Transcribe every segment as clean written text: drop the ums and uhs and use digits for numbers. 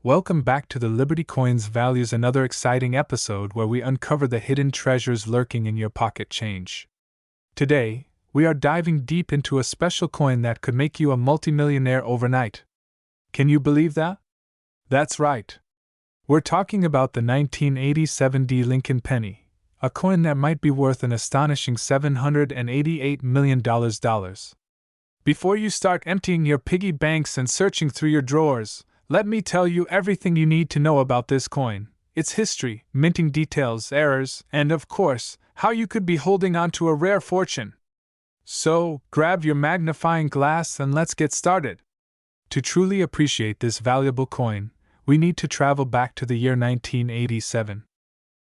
Welcome back to the Liberty Coins Values, another exciting episode where we uncover the hidden treasures lurking in your pocket change. Today, we are diving deep into a special coin that could make you a multimillionaire overnight. Can you believe that? That's right. We're talking about the 1987 D Lincoln penny, a coin that might be worth an astonishing $788 million. Before you start emptying your piggy banks and searching through your drawers, let me tell you everything you need to know about this coin, its history, minting details, errors, and of course, how you could be holding on to a rare fortune. So, grab your magnifying glass and let's get started. To truly appreciate this valuable coin, we need to travel back to the year 1987.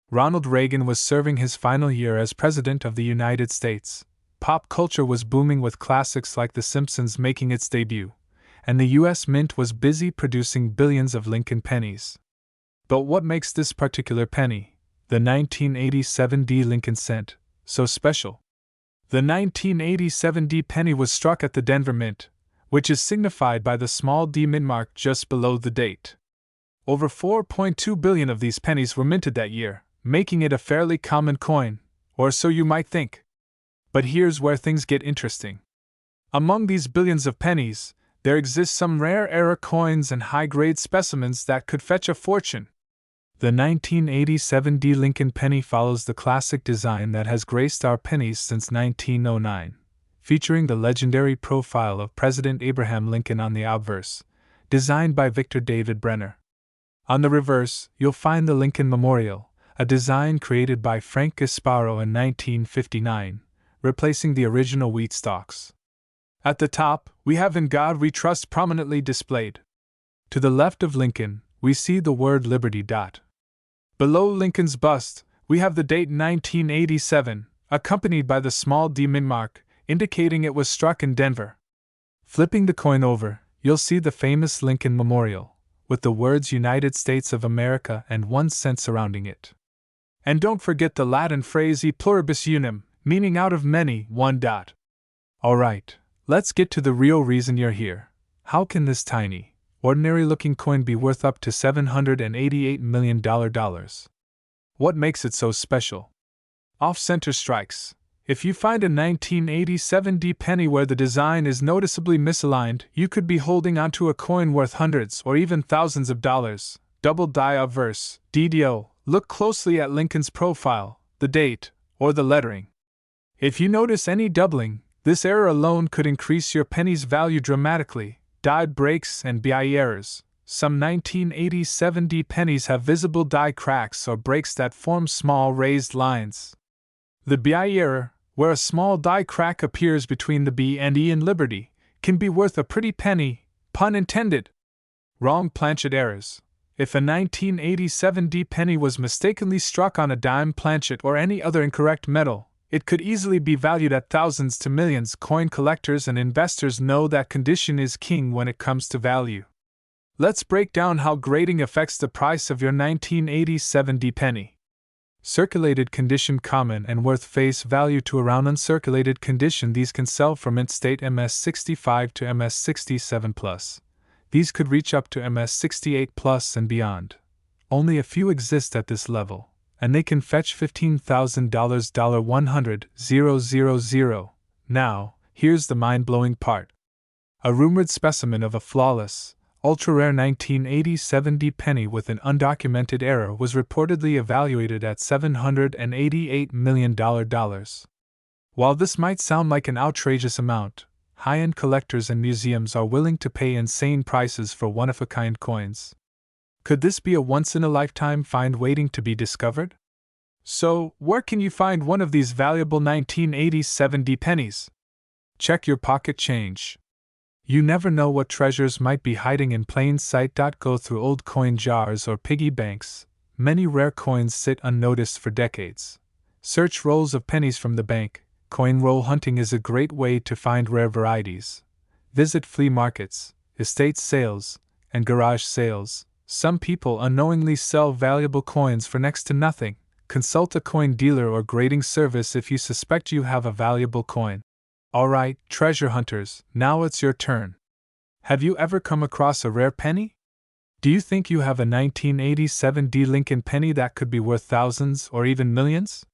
Ronald Reagan was serving his final year as President of the United States. Pop culture was booming with classics like The Simpsons making its debut, and the U.S. Mint was busy producing billions of Lincoln pennies. But what makes this particular penny, the 1987 D Lincoln cent, so special? The 1987 D penny was struck at the Denver Mint, which is signified by the small D mint mark just below the date. Over 4.2 billion of these pennies were minted that year, making it a fairly common coin, or so you might think. But here's where things get interesting. Among these billions of pennies, there exist some rare era coins and high-grade specimens that could fetch a fortune. The 1987 D Lincoln penny follows the classic design that has graced our pennies since 1909, featuring the legendary profile of President Abraham Lincoln on the obverse, designed by Victor David Brenner. On the reverse, you'll find the Lincoln Memorial, a design created by Frank Gasparo in 1959, replacing the original wheat stalks. At the top, we have "In God We Trust" prominently displayed. To the left of Lincoln, we see the word Liberty. Below Lincoln's bust, we have the date 1987, accompanied by the small D mint mark, indicating it was struck in Denver. Flipping the coin over, you'll see the famous Lincoln Memorial, with the words United States of America and 1 cent surrounding it. And don't forget the Latin phrase E pluribus unum, meaning out of many, one. Alright. Let's get to the real reason you're here. How can this tiny, ordinary-looking coin be worth up to $788 million? What makes it so special? Off-center strikes. If you find a 1987 D penny where the design is noticeably misaligned, you could be holding onto a coin worth hundreds or even thousands of dollars. Double die obverse, DDO. Look closely at Lincoln's profile, the date, or the lettering. If you notice any doubling, this error alone could increase your penny's value dramatically. Die breaks and BI errors. Some 1987 D pennies have visible die cracks or breaks that form small raised lines. The BI error, where a small die crack appears between the B and E in Liberty, can be worth a pretty penny, pun intended. Wrong planchet errors. If a 1987 D penny was mistakenly struck on a dime planchet or any other incorrect metal, it could easily be valued at thousands to millions. Coin collectors and investors know that condition is king when it comes to value. Let's break down how grading affects the price of your 1987 D penny. Circulated condition common and worth face value to around uncirculated condition. These can sell from mint state MS65 to MS67+. These could reach up to MS68+ and beyond. Only a few exist at this level, and they can fetch $15,000 $100,000. Now, here's the mind-blowing part. A rumored specimen of a flawless, ultra-rare 1987 D penny with an undocumented error was reportedly evaluated at $788 million. While this might sound like an outrageous amount, high-end collectors and museums are willing to pay insane prices for one-of-a-kind coins. Could this be a once-in-a-lifetime find waiting to be discovered? So, where can you find one of these valuable 1987 D pennies? Check your pocket change. You never know what treasures might be hiding in plain sight. Go through old coin jars or piggy banks. Many rare coins sit unnoticed for decades. Search rolls of pennies from the bank. Coin roll hunting is a great way to find rare varieties. Visit flea markets, estate sales, and garage sales. Some people unknowingly sell valuable coins for next to nothing. Consult a coin dealer or grading service if you suspect you have a valuable coin. Alright, treasure hunters, now it's your turn. Have you ever come across a rare penny? Do you think you have a 1987 D Lincoln penny that could be worth thousands or even millions?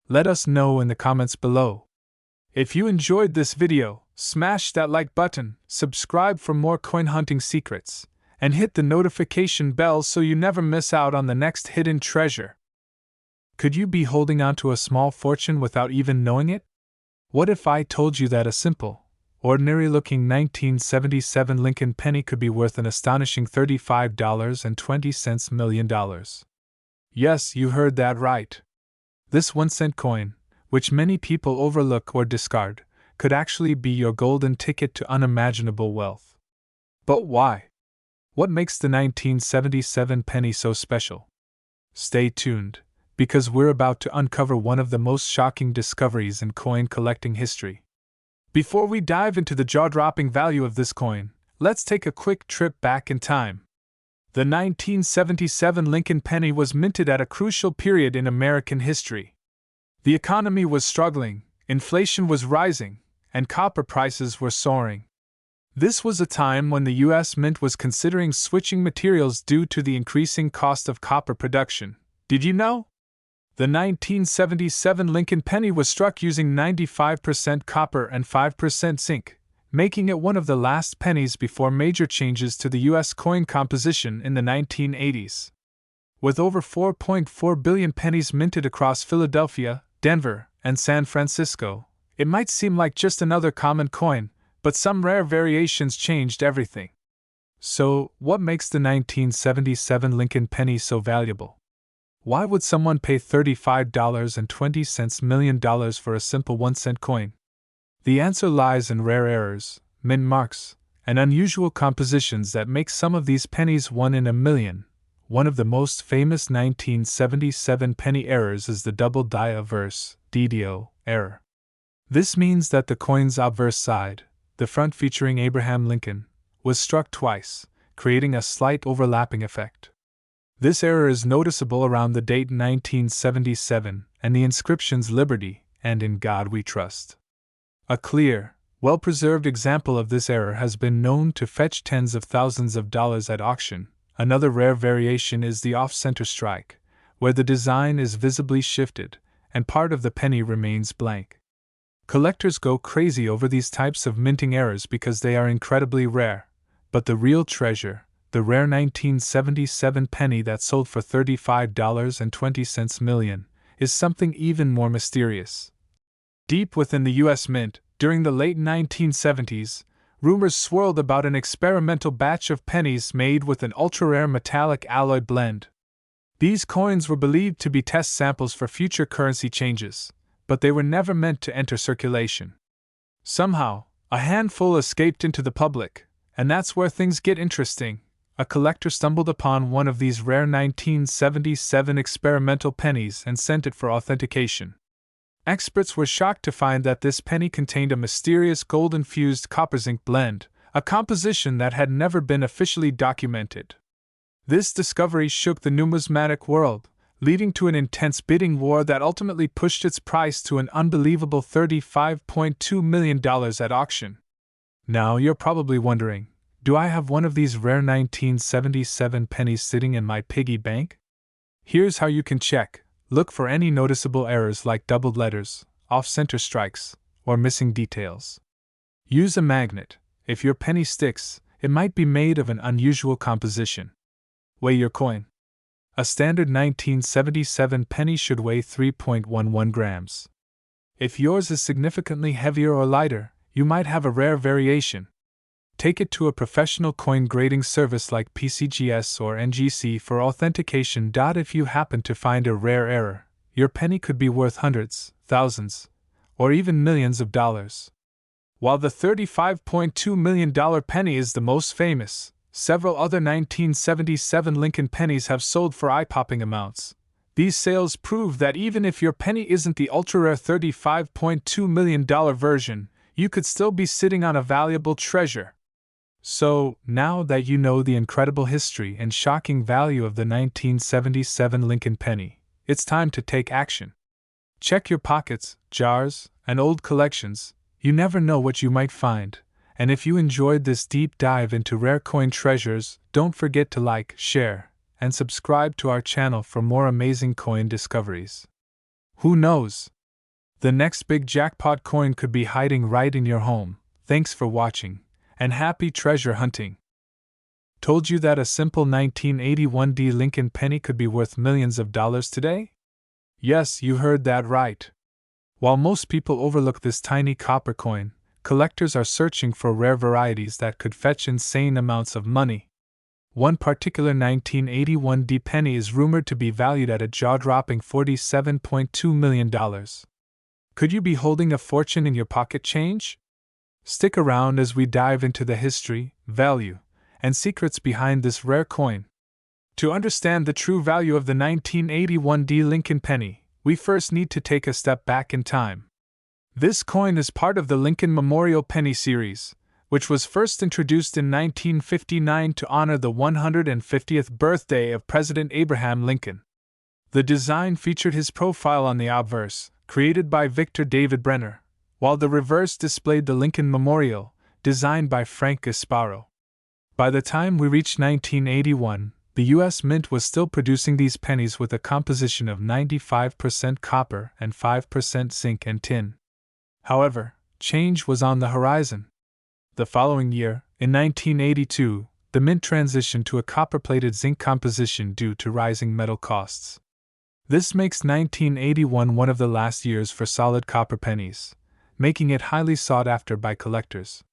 Let us know in the comments below. If you enjoyed this video, smash that like button, subscribe for more coin hunting secrets, and hit the notification bell so you never miss out on the next hidden treasure. Could you be holding on to a small fortune without even knowing it? What if I told you that a simple, ordinary-looking 1977 Lincoln penny could be worth an astonishing $35.20 million? Yes, you heard that right. This 1-cent coin, which many people overlook or discard, could actually be your golden ticket to unimaginable wealth. But why? What makes the 1977 penny so special? Stay tuned, because we're about to uncover one of the most shocking discoveries in coin collecting history. Before we dive into the jaw-dropping value of this coin, let's take a quick trip back in time. The 1977 Lincoln penny was minted at a crucial period in American history. The economy was struggling, inflation was rising, and copper prices were soaring. This was a time when the U.S. Mint was considering switching materials due to the increasing cost of copper production. Did you know? The 1977 Lincoln penny was struck using 95% copper and 5% zinc, making it one of the last pennies before major changes to the U.S. coin composition in the 1980s. With over 4.4 billion pennies minted across Philadelphia, Denver, and San Francisco, it might seem like just another common coin, but some rare variations changed everything. So, what makes the 1977 Lincoln penny so valuable? Why would someone pay $35.20 million for a simple 1-cent coin? The answer lies in rare errors, mint marks, and unusual compositions that make some of these pennies one in a million. One of the most famous 1977 penny errors is the double die obverse (DDO) error. This means that the coin's obverse side, the front featuring Abraham Lincoln, was struck twice, creating a slight overlapping effect. This error is noticeable around the date 1977 and the inscriptions Liberty and In God We Trust. A clear, well-preserved example of this error has been known to fetch tens of thousands of dollars at auction. Another rare variation is the off-center strike, where the design is visibly shifted and part of the penny remains blank. Collectors go crazy over these types of minting errors because they are incredibly rare, but the real treasure, the rare 1977 penny that sold for $35.20 million, is something even more mysterious. Deep within the U.S. Mint, during the late 1970s, rumors swirled about an experimental batch of pennies made with an ultra-rare metallic alloy blend. These coins were believed to be test samples for future currency changes, but they were never meant to enter circulation. Somehow, a handful escaped into the public, and that's where things get interesting. A collector stumbled upon one of these rare 1977 experimental pennies and sent it for authentication. Experts were shocked to find that this penny contained a mysterious gold-infused copper-zinc blend, a composition that had never been officially documented. This discovery shook the numismatic world, leading to an intense bidding war that ultimately pushed its price to an unbelievable $35.2 million at auction. Now you're probably wondering, do I have one of these rare 1977 pennies sitting in my piggy bank? Here's how you can check. Look for any noticeable errors like doubled letters, off-center strikes, or missing details. Use a magnet. If your penny sticks, it might be made of an unusual composition. Weigh your coin. A standard 1977 penny should weigh 3.11 grams. If yours is significantly heavier or lighter, you might have a rare variation. Take it to a professional coin grading service like PCGS or NGC for authentication. If you happen to find a rare error, your penny could be worth hundreds, thousands, or even millions of dollars. While the $35.2 million penny is the most famous, several other 1977 Lincoln pennies have sold for eye-popping amounts. These sales prove that even if your penny isn't the ultra-rare $35.2 million version, you could still be sitting on a valuable treasure. So, now that you know the incredible history and shocking value of the 1977 Lincoln penny, it's time to take action. Check your pockets, jars, and old collections. You never know what you might find, And if you enjoyed this deep dive into rare coin treasures, don't forget to like, share, and subscribe to our channel for more amazing coin discoveries. Who knows? The next big jackpot coin could be hiding right in your home. Thanks for watching, and happy treasure hunting! Told you that a simple 1981 D Lincoln penny could be worth millions of dollars today? Yes, you heard that right. While most people overlook this tiny copper coin, collectors are searching for rare varieties that could fetch insane amounts of money. One particular 1981 D penny is rumored to be valued at a jaw-dropping $47.2 million. Could you be holding a fortune in your pocket change? Stick around as we dive into the history, value, and secrets behind this rare coin. To understand the true value of the 1981 D Lincoln penny, we first need to take a step back in time. This coin is part of the Lincoln Memorial Penny series, which was first introduced in 1959 to honor the 150th birthday of President Abraham Lincoln. The design featured his profile on the obverse, created by Victor David Brenner, while the reverse displayed the Lincoln Memorial, designed by Frank Gasparo. By the time we reached 1981, the U.S. Mint was still producing these pennies with a composition of 95% copper and 5% zinc and tin. However, change was on the horizon. The following year, in 1982, the Mint transitioned to a copper-plated zinc composition due to rising metal costs. This makes 1981 one of the last years for solid copper pennies, making it highly sought after by collectors.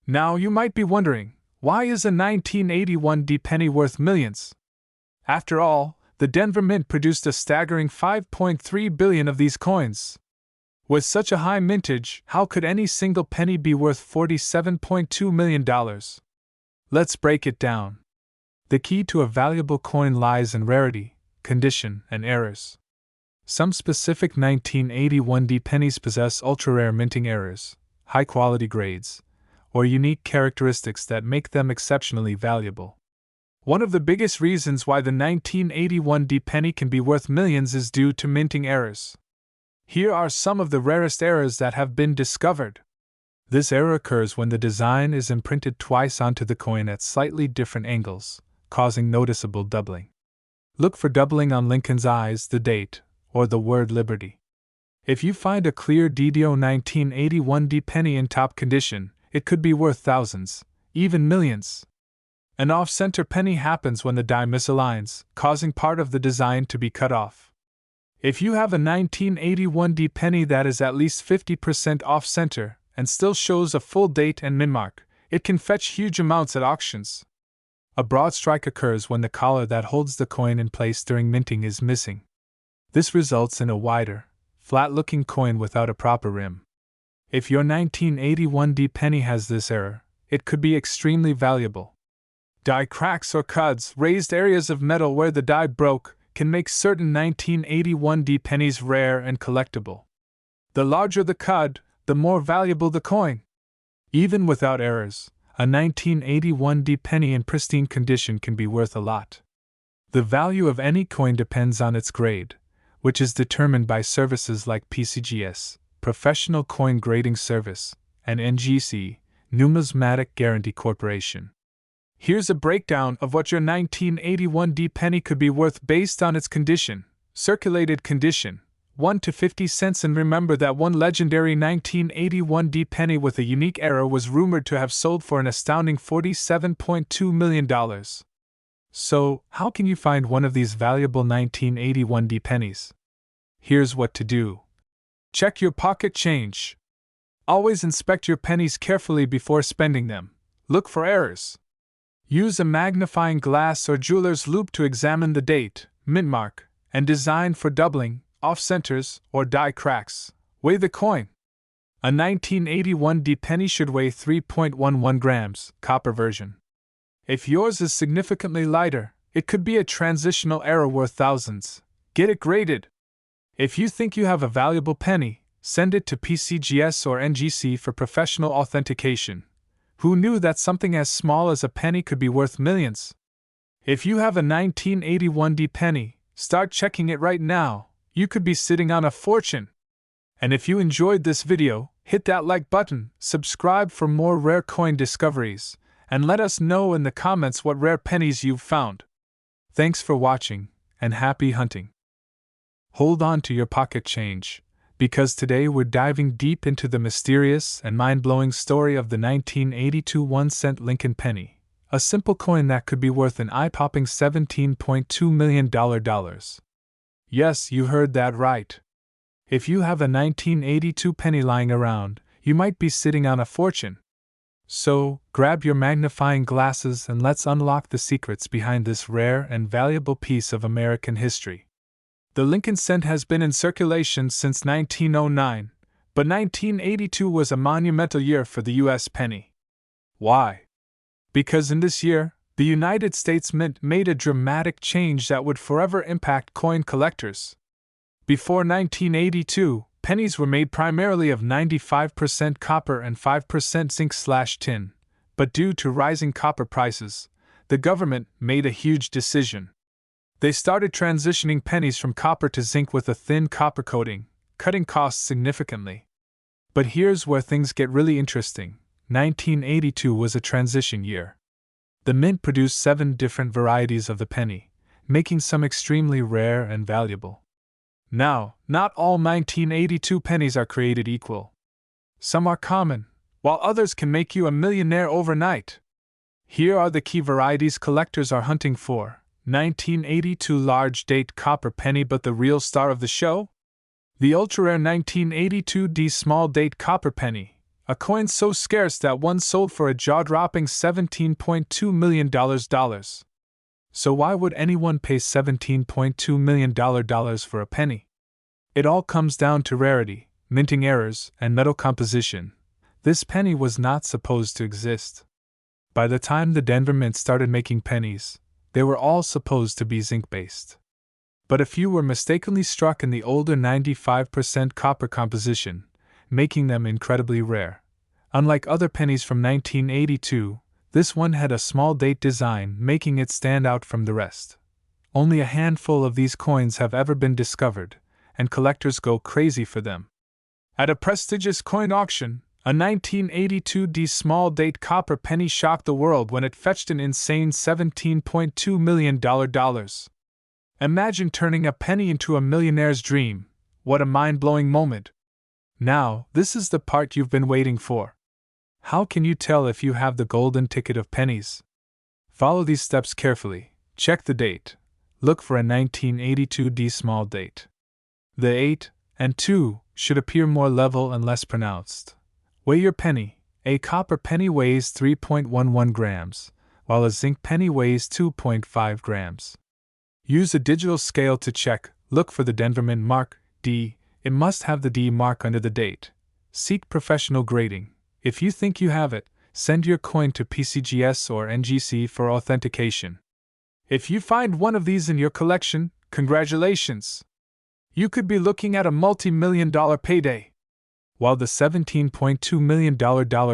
Now you might be wondering, why is a 1981 D penny worth millions? After all, the Denver Mint produced a staggering 5.3 billion of these coins. With such a high mintage, how could any single penny be worth $47.2 million? Let's break it down. The key to a valuable coin lies in rarity, condition, and errors. Some specific 1981 D pennies possess ultra-rare minting errors, high-quality grades, or unique characteristics that make them exceptionally valuable. One of the biggest reasons why the 1981 D penny can be worth millions is due to minting errors. Here are some of the rarest errors that have been discovered. This error occurs when the design is imprinted twice onto the coin at slightly different angles, causing noticeable doubling. Look for doubling on Lincoln's eyes, the date, or the word Liberty. If you find a clear DDO 1981 D penny in top condition, it could be worth thousands, even millions. An off-center penny happens when the die misaligns, causing part of the design to be cut off. If you have a 1981 D penny that is at least 50% off-center and still shows a full date and min mark, it can fetch huge amounts at auctions. A broad strike occurs when the collar that holds the coin in place during minting is missing. This results in a wider, flat-looking coin without a proper rim. If your 1981 D penny has this error, it could be extremely valuable. Die cracks or cuds, raised areas of metal where the die broke, can make certain 1981 D pennies rare and collectible. The larger the cud, the more valuable the coin. Even without errors, a 1981 D penny in pristine condition can be worth a lot. The value of any coin depends on its grade, which is determined by services like PCGS, Professional Coin Grading Service, and NGC, Numismatic Guarantee Corporation. Here's a breakdown of what your 1981 D penny could be worth based on its condition. Circulated condition, 1 to 50 cents, and remember that one legendary 1981 D penny with a unique error was rumored to have sold for an astounding $47.2 million. So, how can you find one of these valuable 1981 D pennies? Here's what to do. Check your pocket change. Always inspect your pennies carefully before spending them. Look for errors. Use a magnifying glass or jeweler's loupe to examine the date, mint mark, and design for doubling, off-centers, or die cracks. Weigh the coin. A 1981 D penny should weigh 3.11 grams, copper version. If yours is significantly lighter, it could be a transitional error worth thousands. Get it graded. If you think you have a valuable penny, send it to PCGS or NGC for professional authentication. Who knew that something as small as a penny could be worth millions? If you have a 1981 D penny, start checking it right now. You could be sitting on a fortune. And if you enjoyed this video, hit that like button, subscribe for more rare coin discoveries, and let us know in the comments what rare pennies you've found. Thanks for watching, and happy hunting. Hold on to your pocket change, because today we're diving deep into the mysterious and mind-blowing story of the 1982 1-cent Lincoln penny, a simple coin that could be worth an eye-popping $17.2 million. Yes, you heard that right. If you have a 1982 penny lying around, you might be sitting on a fortune. So, grab your magnifying glasses and let's unlock the secrets behind this rare and valuable piece of American history. The Lincoln cent has been in circulation since 1909, but 1982 was a monumental year for the U.S. penny. Why? Because in this year, the United States Mint made a dramatic change that would forever impact coin collectors. Before 1982, pennies were made primarily of 95% copper and 5% zinc/tin, but due to rising copper prices, the government made a huge decision. They started transitioning pennies from copper to zinc with a thin copper coating, cutting costs significantly. But here's where things get really interesting. 1982 was a transition year. The Mint produced 7 different varieties of the penny, making some extremely rare and valuable. Now, not all 1982 pennies are created equal. Some are common, while others can make you a millionaire overnight. Here are the key varieties collectors are hunting for. 1982 large date copper penny, but the real star of the show? The ultra-rare 1982 D small date copper penny, a coin so scarce that one sold for a jaw-dropping $17.2 million. So why would anyone pay $17.2 million for a penny? It all comes down to rarity, minting errors, and metal composition. This penny was not supposed to exist. By the time the Denver Mint started making pennies, they were all supposed to be zinc-based. But a few were mistakenly struck in the older 95% copper composition, making them incredibly rare. Unlike other pennies from 1982, this one had a small date design, making it stand out from the rest. Only a handful of these coins have ever been discovered, and collectors go crazy for them. At a prestigious coin auction, a 1982 D small date copper penny shocked the world when it fetched an insane $17.2 million. Imagine turning a penny into a millionaire's dream. What a mind-blowing moment. Now, this is the part you've been waiting for. How can you tell if you have the golden ticket of pennies? Follow these steps carefully. Check the date. Look for a 1982 D small date. The 8 and 2 should appear more level and less pronounced. Weigh your penny. A copper penny weighs 3.11 grams, while a zinc penny weighs 2.5 grams. Use a digital scale to check. Look for the Denver Mint mark, D. It must have the D mark under the date. Seek professional grading. If you think you have it, send your coin to PCGS or NGC for authentication. If you find one of these in your collection, congratulations! You could be looking at a multi-million-dollar payday. While the $17.2 million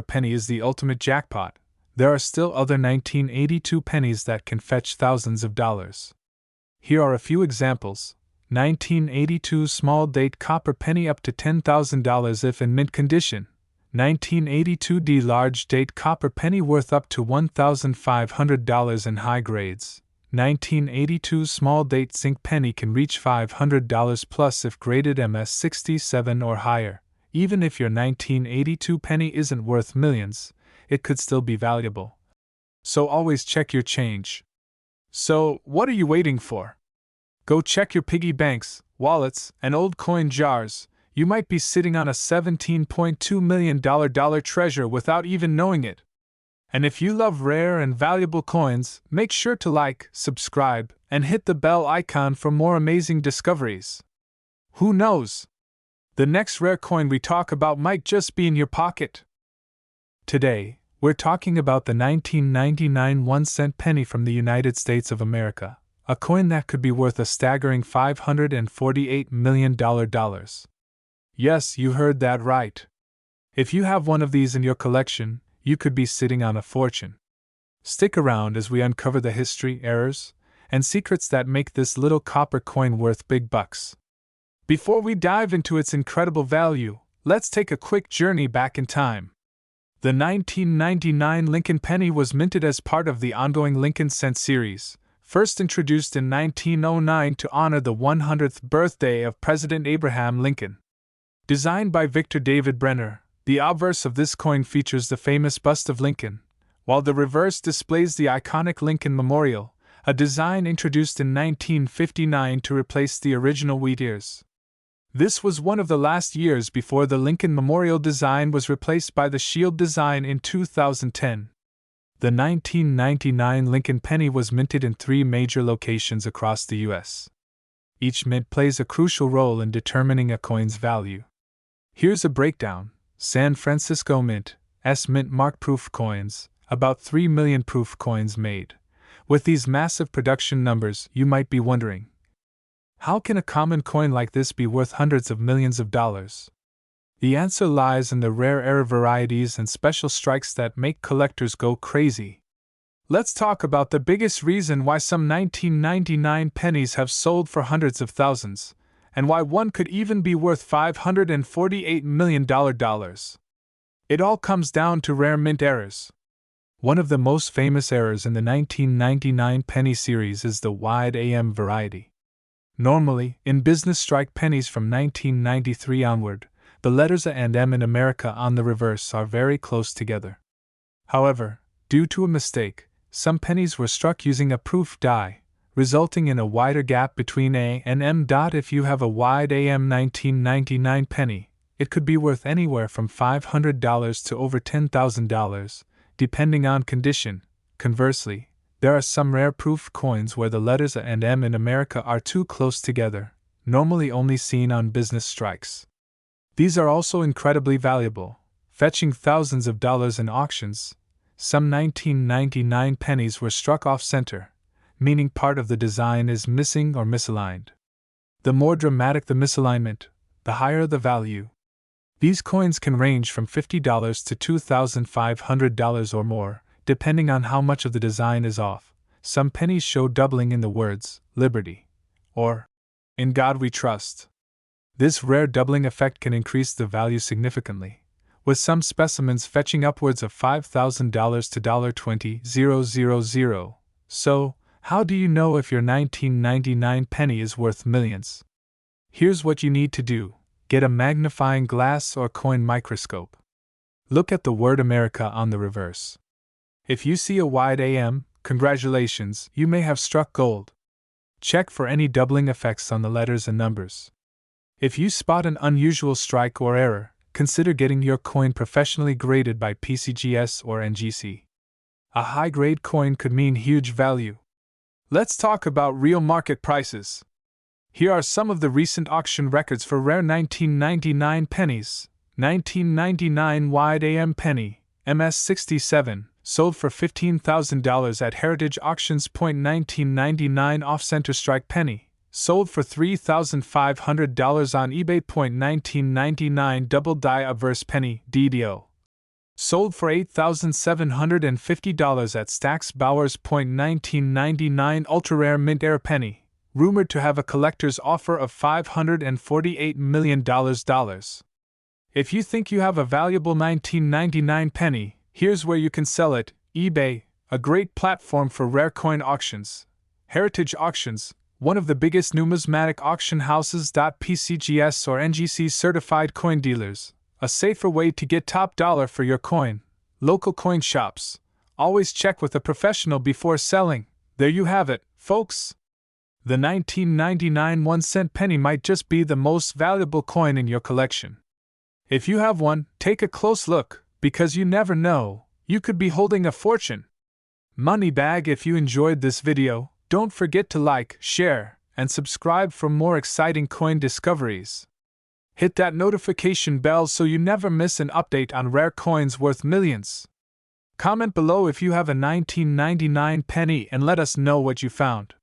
penny is the ultimate jackpot, there are still other 1982 pennies that can fetch thousands of dollars. Here are a few examples. 1982 small date copper penny up to $10,000 if in mint condition. 1982 D large date copper penny worth up to $1,500 in high grades. 1982 small date zinc penny can reach $500 plus if graded MS67 or higher. Even if your 1982 penny isn't worth millions, it could still be valuable. So always check your change. So, what are you waiting for? Go check your piggy banks, wallets, and old coin jars. You might be sitting on a $17.2 million treasure without even knowing it. And if you love rare and valuable coins, make sure to like, subscribe, and hit the bell icon for more amazing discoveries. Who knows? The next rare coin we talk about might just be in your pocket. Today, we're talking about the 1999 1-cent penny from the United States of America, a coin that could be worth a staggering $548 million. Yes, you heard that right. If you have one of these in your collection, you could be sitting on a fortune. Stick around as we uncover the history, errors, and secrets that make this little copper coin worth big bucks. Before we dive into its incredible value, let's take a quick journey back in time. The 1999 Lincoln penny was minted as part of the ongoing Lincoln Cent series, first introduced in 1909 to honor the 100th birthday of President Abraham Lincoln. Designed by Victor David Brenner, the obverse of this coin features the famous bust of Lincoln, while the reverse displays the iconic Lincoln Memorial, a design introduced in 1959 to replace the original wheat ears. This was one of the last years before the Lincoln Memorial design was replaced by the shield design in 2010. The 1999 Lincoln penny was minted in 3 major locations across the U.S. Each mint plays a crucial role in determining a coin's value. Here's a breakdown. San Francisco Mint, S-Mint mark proof coins, about 3 million proof coins made. With these massive production numbers, you might be wondering, how can a common coin like this be worth hundreds of millions of dollars? The answer lies in the rare error varieties and special strikes that make collectors go crazy. Let's talk about the biggest reason why some 1999 pennies have sold for hundreds of thousands, and why one could even be worth $548 million. It all comes down to rare mint errors. One of the most famous errors in the 1999 penny series is the wide AM variety. Normally, in business strike pennies from 1993 onward, the letters A and M in America on the reverse are very close together. However, due to a mistake, some pennies were struck using a proof die, resulting in a wider gap between A and M. If you have a wide AM 1999 penny, it could be worth anywhere from $500 to over $10,000, depending on condition. Conversely, there are some rare proof coins where the letters A and M in America are too close together, normally only seen on business strikes. These are also incredibly valuable, fetching thousands of dollars in auctions. Some 1999 pennies were struck off-center, meaning part of the design is missing or misaligned. The more dramatic the misalignment, the higher the value. These coins can range from $50 to $2,500 or more, depending on how much of the design is off. Some pennies show doubling in the words, Liberty, or In God We Trust. This rare doubling effect can increase the value significantly, with some specimens fetching upwards of $5,000 to $20,000. So, how do you know if your 1999 penny is worth millions? Here's what you need to do. Get a magnifying glass or coin microscope. Look at the word America on the reverse. If you see a wide AM, congratulations, you may have struck gold. Check for any doubling effects on the letters and numbers. If you spot an unusual strike or error, consider getting your coin professionally graded by PCGS or NGC. A high-grade coin could mean huge value. Let's talk about real market prices. Here are some of the recent auction records for rare 1999 pennies. 1999 wide AM penny, MS67, sold for $15,000 at Heritage Auctions. 1999 off-center strike penny, sold for $3,500 on eBay. 1999 double die obverse penny, DDO, sold for $8,750 at Stack's Bowers. 1999 ultra-rare mint air penny, rumored to have a collector's offer of $548 million. If you think you have a valuable 1999 penny, here's where you can sell it. eBay, a great platform for rare coin auctions. Heritage Auctions, one of the biggest numismatic auction houses. PCGS or NGC certified coin dealers, a safer way to get top dollar for your coin. Local coin shops, always check with a professional before selling. There you have it, folks. The 1999 1-cent penny might just be the most valuable coin in your collection. If you have one, take a close look, because you never know, you could be holding a fortune. Moneybag. If you enjoyed this video, don't forget to like, share, and subscribe for more exciting coin discoveries. Hit that notification bell so you never miss an update on rare coins worth millions. Comment below if you have a 1999 penny and let us know what you found.